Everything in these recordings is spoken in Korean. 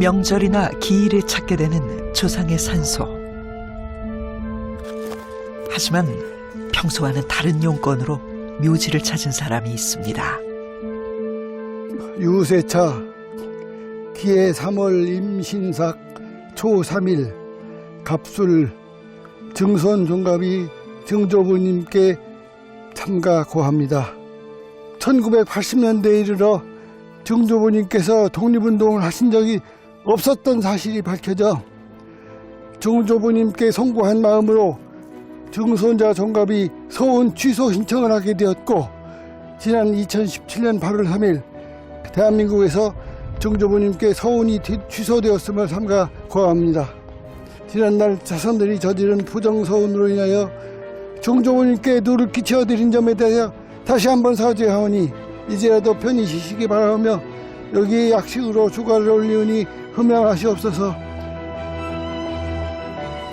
명절이나 기일에 찾게 되는 조상의 산소. 하지만 평소와는 다른 용건으로 묘지를 찾은 사람이 있습니다. 유세차 기해 3월 임신삭 초 3일 갑술 증손 종갑이 증조부님께 참가 고합니다. 1980년대에 이르러 증조부님께서 독립운동을 하신 적이 없었던 사실이 밝혀져 증조부님께 송구한 마음으로 증손자 종갑이 서원 취소 신청을 하게 되었고, 지난 2017년 8월 3일 대한민국에서 증조부님께 서원이 취소되었음을 삼가 고합니다. 지난날 자손들이 저지른 부정서원으로 인하여 증조부님께 누를 끼쳐드린 점에 대하여 다시 한번 사죄하오니 이제라도 편히 쉬시기 바라며 여기에 약식으로 주가를 올리오니 흠양하시옵소서.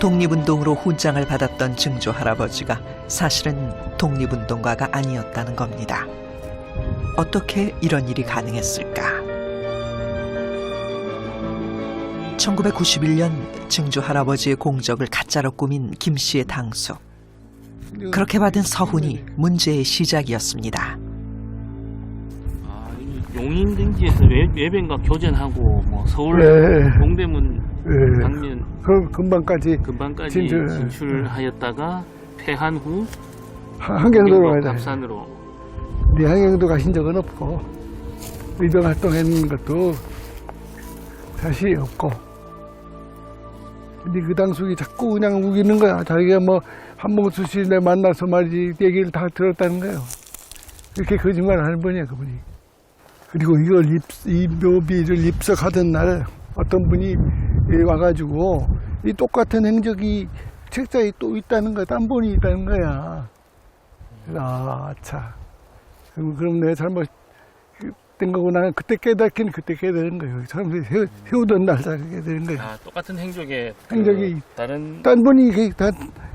독립운동으로 훈장을 받았던 증조 할아버지가 사실은 독립운동가가 아니었다는 겁니다. 어떻게 이런 일이 가능했을까? 1991년 증조 할아버지의 공적을 가짜로 꾸민 김 씨의 당수. 그렇게 받은 서훈이 문제의 시작이었습니다. 용인 등지에서 외변과 교전하고 뭐 서울 동대문 방면 금방까지 진출하였다가 패한 후 한경도로 가야 돼. 갑산으로. 네 한경도 가신 적은 없고 의정 활동했는 것도 사실 없고. 근데 그 당숙이 자꾸 그냥 우기는 거야. 자기가 뭐 한봉수 씨를 만나서 말이지 얘기를 다 들었다는 거예요. 이렇게 거짓말 하는 분이야, 그분이. 그리고 이걸 이 묘비를 입석하던 날 어떤 분이 와가지고 이 똑같은 행적이 책자에 또 있다는 거야. 딴 분이 있다는 거야. 아, 차. 그럼 내가 잘못된 거고 나는 그때 깨닫긴 그때 깨달은 거예요. 사람들이 세우던 날 깨달은 되는 거예요. 아, 똑같은 행적이 딴 분이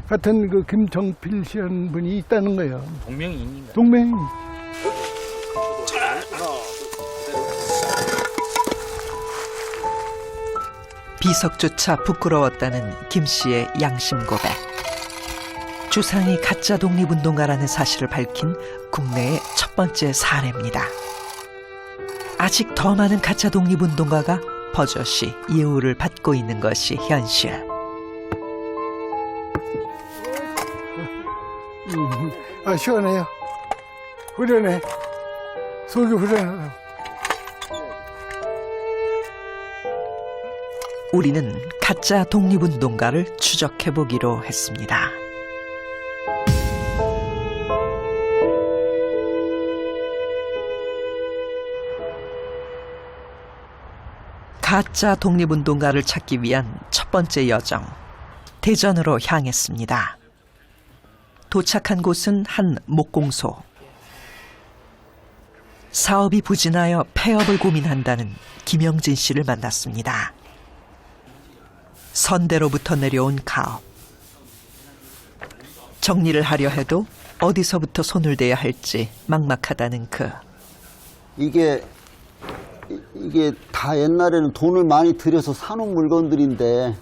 같은 그 김정필 씨라는 분이 있다는 거예요. 동명이인인가요? 동맹. 비석조차 부끄러웠다는 김 씨의 양심 고백. 주상이 가짜 독립운동가라는 사실을 밝힌 국내의 첫 번째 사례입니다. 아직 더 많은 가짜 독립운동가가 버젓이 예우를 받고 있는 것이 현실. 아, 시원해요. 후련해. 속이 후련하다. 우리는 가짜 독립운동가를 추적해보기로 했습니다. 가짜 독립운동가를 찾기 위한 첫 번째 여정, 대전으로 향했습니다. 도착한 곳은 한 목공소. 사업이 부진하여 폐업을 고민한다는 김영진 씨를 만났습니다. 선대로부터 내려온 가업. 정리를 하려 해도 어디서부터 손을 대야 할지 막막하다는 그. 이게 다 옛날에는 돈을 많이 들여서 사놓은 물건들인데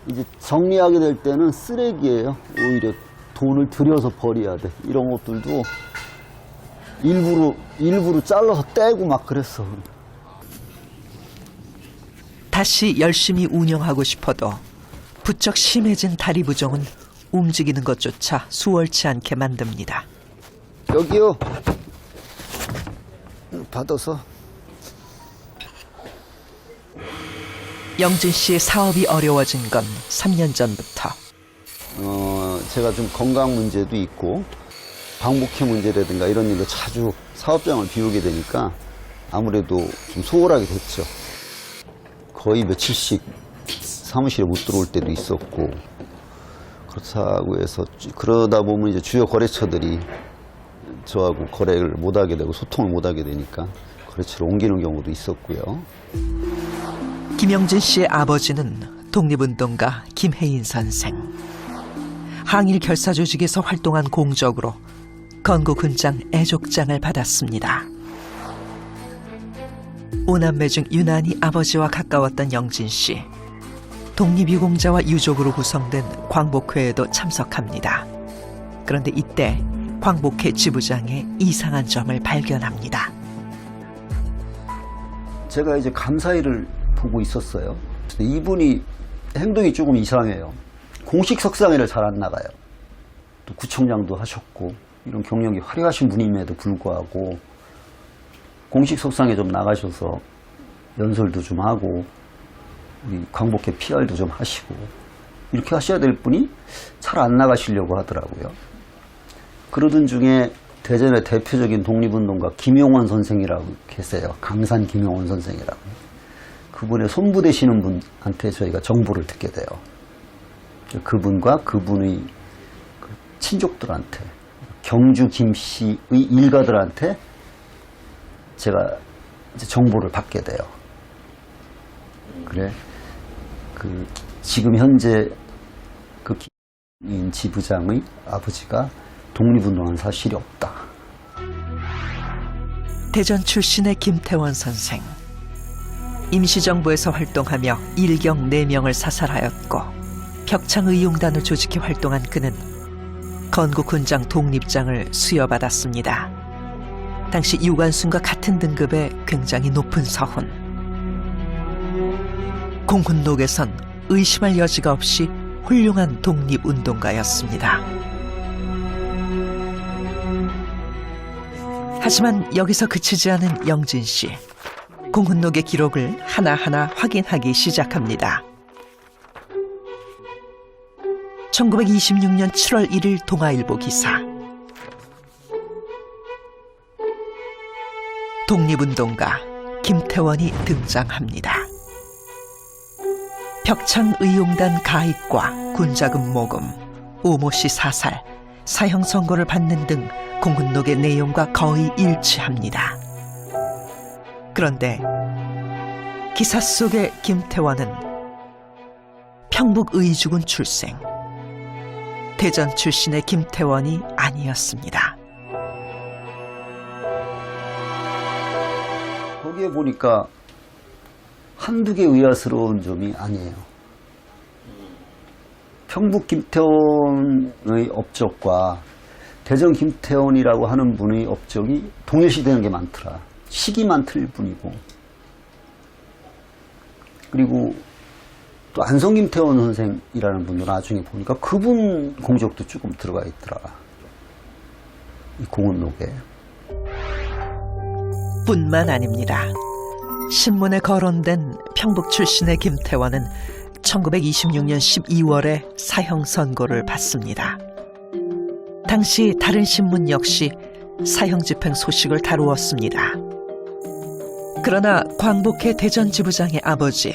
이제 정리하게 될 때는 쓰레기예요. 오히려 돈을 들여서 버려야 돼. 이런 것들도 일부러 잘라서 떼고 막 그랬어. 다시 열심히 운영하고 싶어도 부쩍 심해진 다리 부종은 움직이는 것조차 수월치 않게 만듭니다. 여기요. 받아서. 영진 씨의 사업이 어려워진 건 3년 전부터. 제가 좀 건강 문제도 있고 방목회 문제라든가 이런 일로 자주 사업장을 비우게 되니까 아무래도 좀 소홀하게 됐죠. 거의 며칠씩 사무실에 못 들어올 때도 있었고, 그렇다고 해서 그러다 보면 이제 주요 거래처들이 저하고 거래를 못 하게 되고 소통을 못 하게 되니까 거래처로 옮기는 경우도 있었고요. 김영진 씨의 아버지는 독립운동가 김혜인 선생. 항일 결사 조직에서 활동한 공적으로 건국훈장 애족장을 받았습니다. 오남매 중 유난히 아버지와 가까웠던 영진 씨. 독립유공자와 유족으로 구성된 광복회에도 참석합니다. 그런데 이때 광복회 지부장에 이상한 점을 발견합니다. 제가 이제 감사일을 보고 있었어요. 근데 이분이 행동이 조금 이상해요. 공식 석상회를 잘 안 나가요. 또 구청장도 하셨고 이런 경력이 화려하신 분임에도 불구하고 공식 석상에 좀 나가셔서 연설도 좀 하고 우리 광복회 PR도 좀 하시고 이렇게 하셔야 될 분이 잘 안 나가시려고 하더라고요. 그러던 중에 대전의 대표적인 독립운동가 김용원 선생이라고 계세요. 강산 김용원 선생이라고. 그분의 손부 되시는 분한테 저희가 정보를 듣게 돼요. 그분과 그분의 친족들한테, 경주 김 씨의 일가들한테 제가 이제 정보를 받게 돼요. 그래, 지금 현재 그 김 지부장의 아버지가 독립운동한 사실이 없다. 대전 출신의 김태원 선생. 임시정부에서 활동하며 일경 4명을 사살하였고 벽창의용단을 조직해 활동한 그는 건국훈장 독립장을 수여받았습니다. 당시 유관순과 같은 등급의 굉장히 높은 서훈. 공훈록에선 의심할 여지가 없이 훌륭한 독립운동가였습니다. 하지만 여기서 그치지 않은 영진 씨. 공훈록의 기록을 하나하나 확인하기 시작합니다. 1926년 7월 1일 동아일보 기사. 독립운동가 김태원이 등장합니다. 벽창의용단 가입과 군자금 모금, 오모씨 사살, 사형 선고를 받는 등 공훈록의 내용과 거의 일치합니다. 그런데 기사 속의 김태원은 평북 의주군 출생, 대전 출신의 김태원이 아니었습니다. 거기에 보니까 한두 개 의아스러운 점이 아니에요. 평북 김태원의 업적과 대전 김태원이라고 하는 분의 업적이 동일시되는 게 많더라. 시기만 틀릴 뿐이고. 그리고 또 안성 김태원 선생이라는 분도 나중에 보니까 그분 공적도 조금 들어가 있더라. 이 공훈록에. 뿐만 아닙니다. 신문에 거론된 평북 출신의 김태원은 1926년 12월에 사형 선고를 받습니다. 당시 다른 신문 역시 사형 집행 소식을 다루었습니다. 그러나 광복회 대전 지부장의 아버지,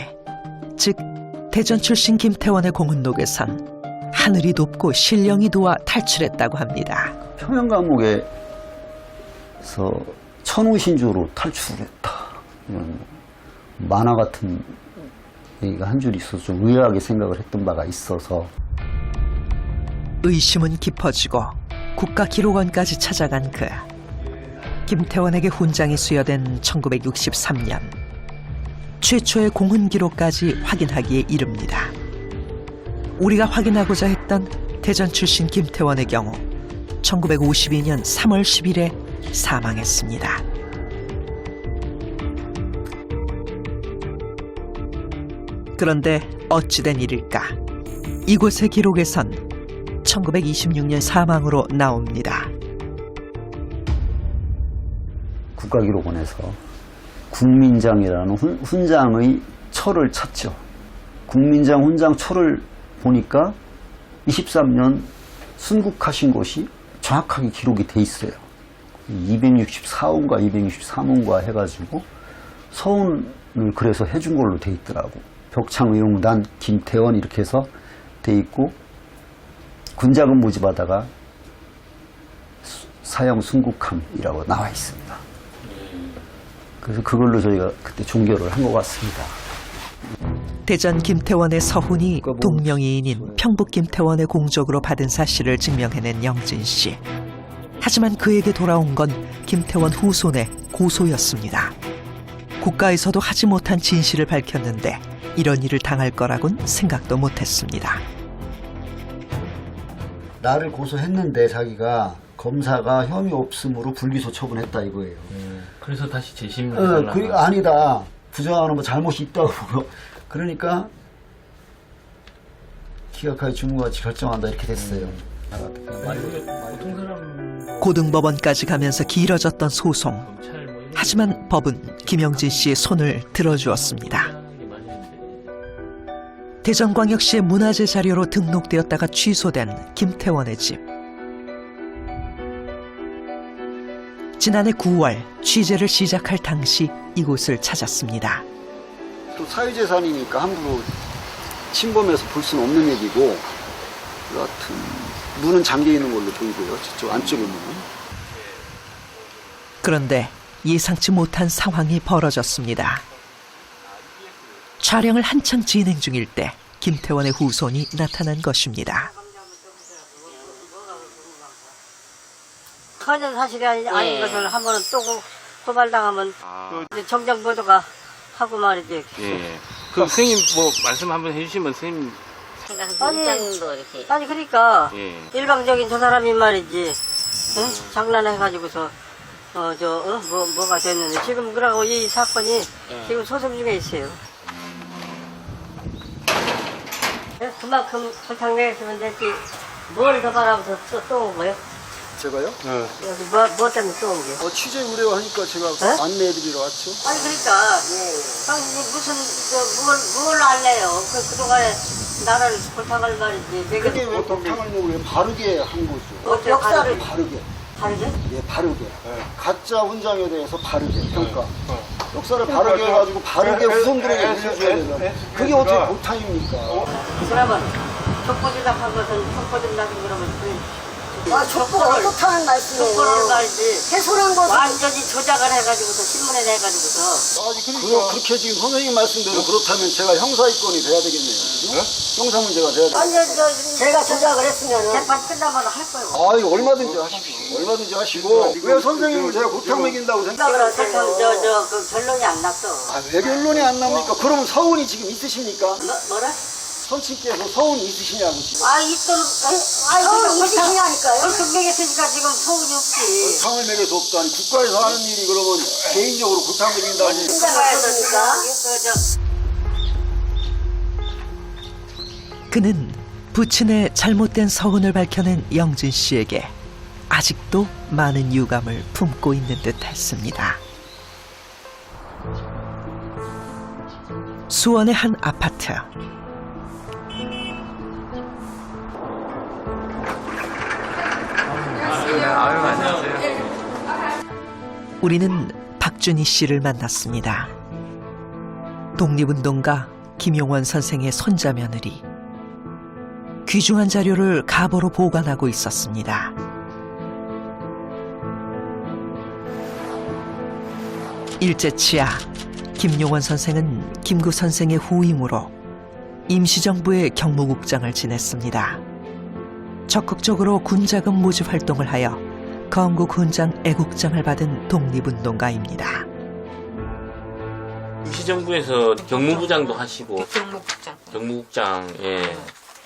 즉 대전 출신 김태원의 공훈록에선 하늘이 돕고 신령이 도와 탈출했다고 합니다. 평양 감옥에서 천우신조로 탈출했다. 이런 만화 같은 얘기가 한 줄 있어서 좀 의아하게 생각을 했던 바가 있어서. 의심은 깊어지고 국가기록원까지 찾아간 그. 김태원에게 훈장이 수여된 1963년. 최초의 공훈 기록까지 확인하기에 이릅니다. 우리가 확인하고자 했던 대전 출신 김태원의 경우 1952년 3월 10일에 사망했습니다. 그런데 어찌된 일일까? 이곳의 기록에선 1926년 사망으로 나옵니다. 국가기록원에서 국민장이라는 훈장의 철을 찾죠. 국민장 훈장 철을 보니까 23년 순국하신 것이 정확하게 기록이 돼 있어요. 264호인가 263호인가 해가지고 서훈을 그래서 해준 걸로 돼 있더라고. 벽창의용단 김태원 이렇게 해서 돼 있고 군자금 모집하다가 사형 순국함이라고 나와 있습니다. 그래서 그걸로 저희가 그때 종결을 한 것 같습니다. 대전 김태원의 서훈이 동명이인인 평북 김태원의 공적으로 받은 사실을 증명해낸 영진 씨. 하지만 그에게 돌아온 건 김태원 후손의 고소였습니다. 국가에서도 하지 못한 진실을 밝혔는데 이런 일을 당할 거라곤 생각도 못했습니다. 나를 고소했는데 자기가 검사가 혐의 없음으로 불기소 처분했다 이거예요. 그래서 다시 재심을 그 아니다. 부정하는 뭐 잘못이 있다고. 그러니까 기각하여 주무같이 결정한다 이렇게 됐어요. 보통 사람 고등법원까지 가면서 길어졌던 소송. 검찰 뭐 이런 하지만 법은 김영진 씨의 손을 들어주었습니다. 게 맞는데 대전광역시의 문화재 자료로 등록되었다가 취소된 김태원의 집. 지난해 9월 취재를 시작할 당시 이곳을 찾았습니다. 또 사유재산이니까 함부로 침범해서 볼 수는 없는 얘기고 여하튼 문은 잠겨 있는 걸로 보이고요. 저쪽 안쪽에 문은. 그런데 예상치 못한 상황이 벌어졌습니다. 촬영을 한창 진행 중일 때 김태원의 후손이 나타난 것입니다. 전혀 사실이 아닌 것을 한 번은 또 고발당하면 이제 정정 보도가 하고 말이지. 예. 그럼 선생님 뭐 말씀 한번 해주시면 선생님 아니 그러니까 예. 일방적인 저 사람이 말이지 응? 장난해가지고서 뭐가 됐는데 지금 그러고 이 사건이 지금 소송 중에 있어요. 그만큼 설탕내했으면 됐지 뭘 더 바라면서 또 온 거예요? 제가요? 여기 뭐 때문에 또 온 게? 취재 의뢰하니까 제가 안내해드리러 왔죠. 아니 그러니까 당신이 무슨 뭘 알래요? 그동안에 나라를 골탕할 말이지. 내가 그게 왜 골탕을 먹고 왜 바르게 한 거죠? 어째 역사를 바르게. 다르게? 예, 바르게. 가짜 훈장에 대해서 바르게 평가. 역사를 바르게 해가지고 바르게 후손들에게 물려줘야 되면 그게 어떻게 골탕입니까? 그 사람은 족보질락한 것은 족보질락인 그러면 족보 어떻다는 말씀이에요? 족보를 말이지. 해소한 것은 완전히 조작을 해가지고서 신문에 내가지고서 그렇게 지금 선생님 말씀대로 그렇다면 제가 형사입건이 돼야 되겠네요. 형사 문제가 돼야 되겠네요. 아니 제가 조작을 했으면 재판 끝나면 할 거예요. 아유, 얼마든지 하십시오. 얼마든지 하시고. 왜 선생님을 제가 골탕 먹인다고 그러면 생각하세요? 그 결론이 안 났어. 왜 결론이 안 납니까? 그러면 서운이 지금 있으십니까? 뭐라? 선친께서 서운이 있으시냐고 지금. 있던 무식이냐니까요. 금맥했으니까 지금 소운이 없지. 골탕을 먹여서 없다니 국가에서 하는 일이 그러면 개인적으로 골탕 먹인다니. 그는 부친의 잘못된 서운을 밝혀낸 영진 씨에게 아직도 많은 유감을 품고 있는 듯했습니다. 수원의 한 아파트. 우리는 박준희 씨를 만났습니다. 독립운동가 김용원 선생의 손자 며느리. 귀중한 자료를 가보로 보관하고 있었습니다. 일제치하 김용원 선생은 김구 선생의 후임으로 임시정부의 경무국장을 지냈습니다. 적극적으로 군자금 모집 활동을 하여 건국훈장 애국장을 받은 독립운동가입니다. 임시정부에서 경무부장도 하시고 경무국장. 경무국장 예.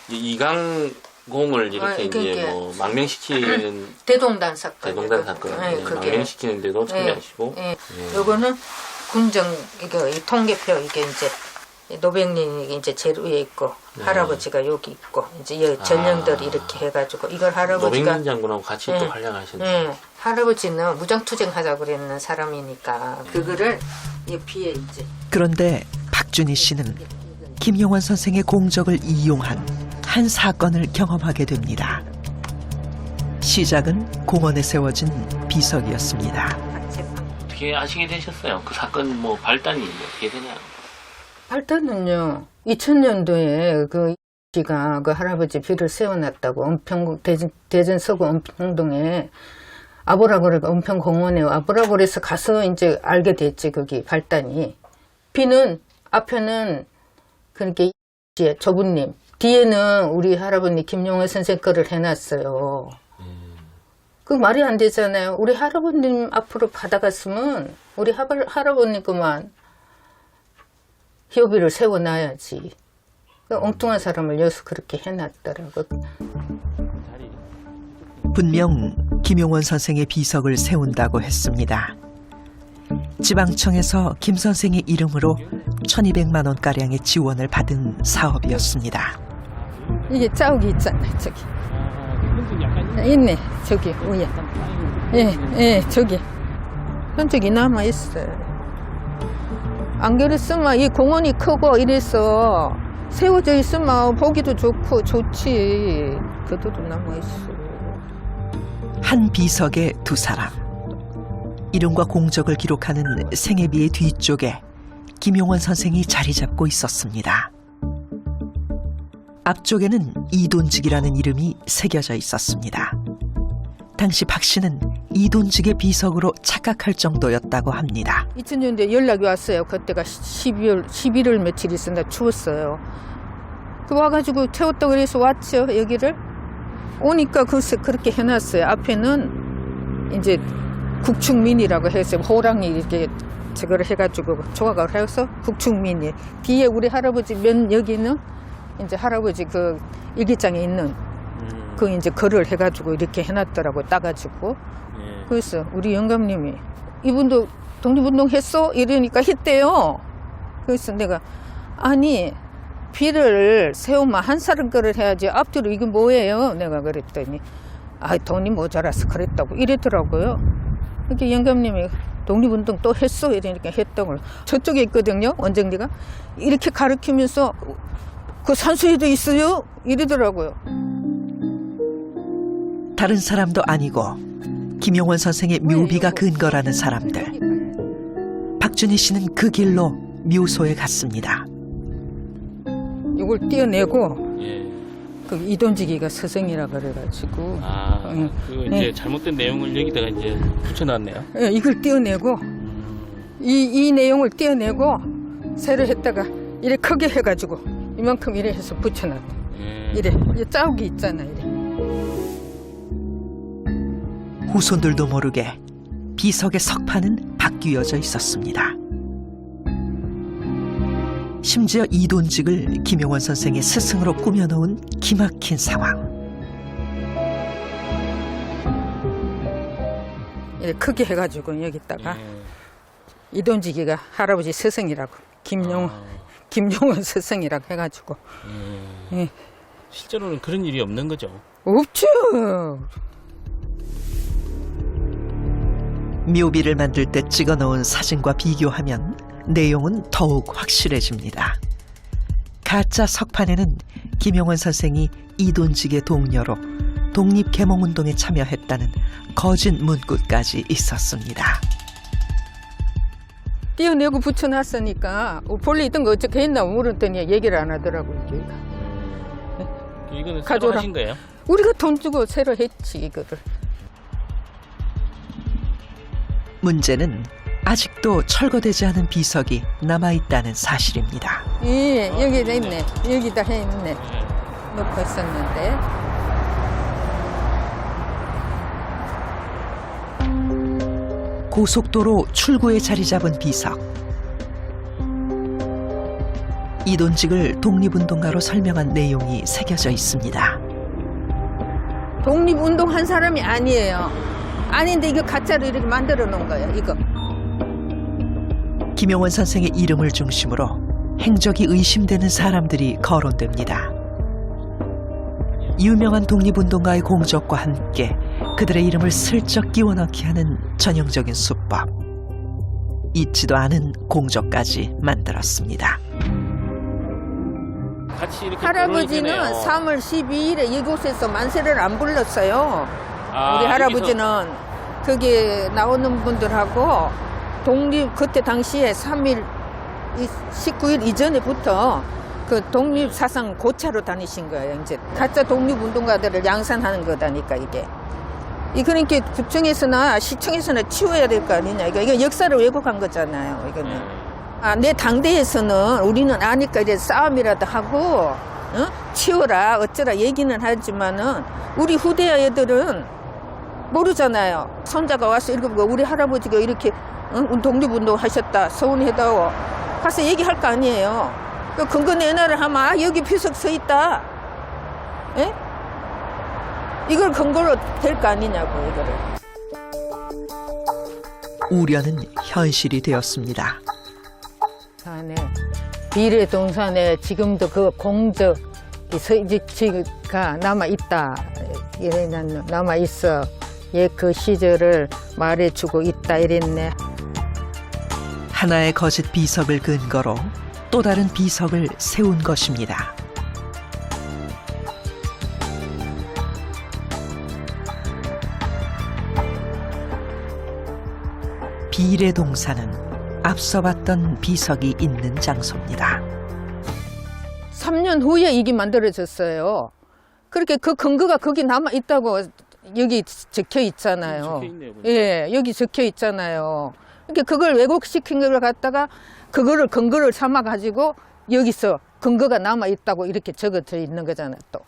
이강공을 이렇게 이제 뭐 망명시키는 대동단 사건. 대동단 사건 예. 망명시키는데도 참여하시고 예. 요거는 군정 이거 이 통계표 이게 이제 노백린이 이제 제일 위에 있고 할아버지가 여기 있고 이제 전령들이 이렇게 해가지고 이걸 할아버지가 노백민 장군하고 같이 또 활약하셨네. 예. 할아버지는 무장투쟁하자 그랬는 사람이니까 그거를 이 비에 이제 그런데 박준희 씨는 김용원 선생의 공적을 이용한 한 사건을 경험하게 됩니다. 시작은 공원에 세워진 비석이었습니다. 어떻게 아시게 되셨어요? 그 사건 뭐 발단이 어떻게 되나요? 발단은요 2000년도에 그 씨가 그 할아버지 비를 세워놨다고 대전 서구 은평동에 아보라고르 은평공원에 아보라고르에서 가서 이제 알게 됐지. 거기 발단이 비는 앞에는 그러니까 조부님 뒤에는 우리 할아버님 김용원 선생 거를 해놨어요. 그 말이 안 되잖아요. 우리 할아버님 앞으로 받아갔으면 우리 할아버님 그만 협의를 세워놔야지. 그 엉뚱한 사람을 여기서 그렇게 해놨더라고. 분명 김용원 선생의 비석을 세운다고 했습니다. 지방청에서 김 선생의 이름으로 1,200만 원가량의 지원을 받은 사업이었습니다. 이게 자욱이 있잖아, 저기. 있네, 저기 위에. 예, 저기. 한쪽이 남아있어요. 안 그랬으면 이 공원이 크고 이래서 세워져 있으면 보기도 좋고 좋지. 그래도 남아있어. 한 비석에 두 사람. 이름과 공적을 기록하는 생애비의 뒤쪽에 김용원 선생이 자리 잡고 있었습니다. 앞쪽에는 이돈직이라는 이름이 새겨져 있었습니다. 당시 박 씨는 이돈직의 비석으로 착각할 정도였다고 합니다. 2000년도에 연락이 왔어요. 그때가 11월 며칠 있었나 추웠어요. 그 와가지고 태웠다고 그래서 왔죠, 여기를. 오니까 글쎄 그렇게 해놨어요. 앞에는 이제 국축민이라고 해서 호랑이 이렇게 저거를 해가지고 조각을 해서 국축민이. 뒤에 우리 할아버지 여기는 이제 할아버지 그 일기장에 있는 그 이제 글을 해가지고 이렇게 해놨더라고, 따가지고. 그래서 우리 영감님이 이분도 독립운동 했어? 이러니까 했대요. 그래서 내가 아니 비를 세우면 한 사람 거를 해야지 앞뒤로 이게 뭐예요? 내가 그랬더니 아 돈이 모자라서 그랬다고 이랬더라고요. 그러니까 영감님이 독립운동 또 했어? 이러니까 했던 저쪽에 있거든요, 원정리가. 이렇게 가르치면서 그 산소에도 있어요? 이러더라고요. 다른 사람도 아니고 김용원 선생의 묘비가 근거라는 사람들. 박준희 씨는 그 길로 묘소에 갔습니다. 이걸 떼어내고 예. 그 이돈지기가 서성이라 그래가지고 그리고 이제 잘못된 내용을 여기다가 이제 붙여놨네요. 예, 이걸 떼어내고 이 내용을 떼어내고 새로 했다가 이래 크게 해가지고 이만큼 이래 해서 붙여놨다. 이래 자욱이 있잖아. 이래. 후손들도 모르게 비석의 석판은 바뀌어져 있었습니다. 심지어 이돈직을 김용원 선생의 스승으로 꾸며놓은 기막힌 상황. 이래 크게 해가지고 여기다가 이돈지기가 할아버지 스승이라고 김용원 스승이라고 해가지고. 예. 실제로는 그런 일이 없는 거죠. 없죠. 묘비를 만들 때 찍어놓은 사진과 비교하면 내용은 더욱 확실해집니다. 가짜 석판에는 김용원 선생이 이돈직의 동료로 독립개몽운동에 참여했다는 거짓 문구까지 있었습니다. 떼어내고 붙여놨으니까 본래 있던 거 어떻게 했나 물었더니 얘기를 안 하더라고요. 이거는 새로 가져라. 하신 거예요? 우리가 돈 주고 새로 했지 이거를. 문제는 아직도 철거되지 않은 비석이 남아있다는 사실입니다. 예, 여기다 있네. 여기다 해있네. 놓고 있었는데. 고속도로 출구에 자리 잡은 비석. 이돈직을 독립운동가로 설명한 내용이 새겨져 있습니다. 독립운동 한 사람이 아니에요. 아닌데 이거 가짜로 이렇게 만들어 놓은 거예요, 이거. 김용원 선생의 이름을 중심으로 행적이 의심되는 사람들이 거론됩니다. 유명한 독립운동가의 공적과 함께 그들의 이름을 슬쩍 끼워넣기 하는 전형적인 수법. 잊지도 않은 공적까지 만들었습니다. 같이 이렇게 할아버지는 거론이 되네요. 3월 12일에 이곳에서 만세를 안 불렀어요. 우리 할아버지는 거기 나오는 분들하고 그때 당시에 3일 19일 이전에부터 그 독립사상 고차로 다니신 거예요. 이제 가짜 독립운동가들을 양산하는 거다니까 이게. 그러니까 구청에서나 시청에서나 치워야 될 거 아니냐. 이거 역사를 왜곡한 거잖아요. 이거는. 내 당대에서는 우리는 아니까 이제 싸움이라도 하고 치워라 어쩌라 얘기는 하지만은 우리 후대 애들은 모르잖아요. 손자가 와서 읽어보고 우리 할아버지가 이렇게 독립운동 하셨다 서운해도 가서 얘기할 거 아니에요. 그 근거 내놔라 하면 아, 여기 비석 서 있다. 예? 이걸 근거로 될 거 아니냐고 이거를. 우려는 현실이 되었습니다. 동산에 비례동산에 지금도 그 공적 서지가 남아 있다. 이래는 남아 있어. 예, 그 시절을 말해주고 있다 이랬네. 하나의 거짓 비석을 근거로 또 다른 비석을 세운 것입니다. 비례동산은 앞서 봤던 비석이 있는 장소입니다. 3년 후에 이게 만들어졌어요. 그렇게 그 근거가 거기 남아 있다고 여기 적혀 있잖아요. 적혀 있네요, 보니까. 예, 여기 적혀 있잖아요. 그러니까 그걸 왜곡시킨 걸 갖다가 그거를 근거를 삼아 가지고 여기서 근거가 남아 있다고 이렇게 적어져 있는 거잖아요. 또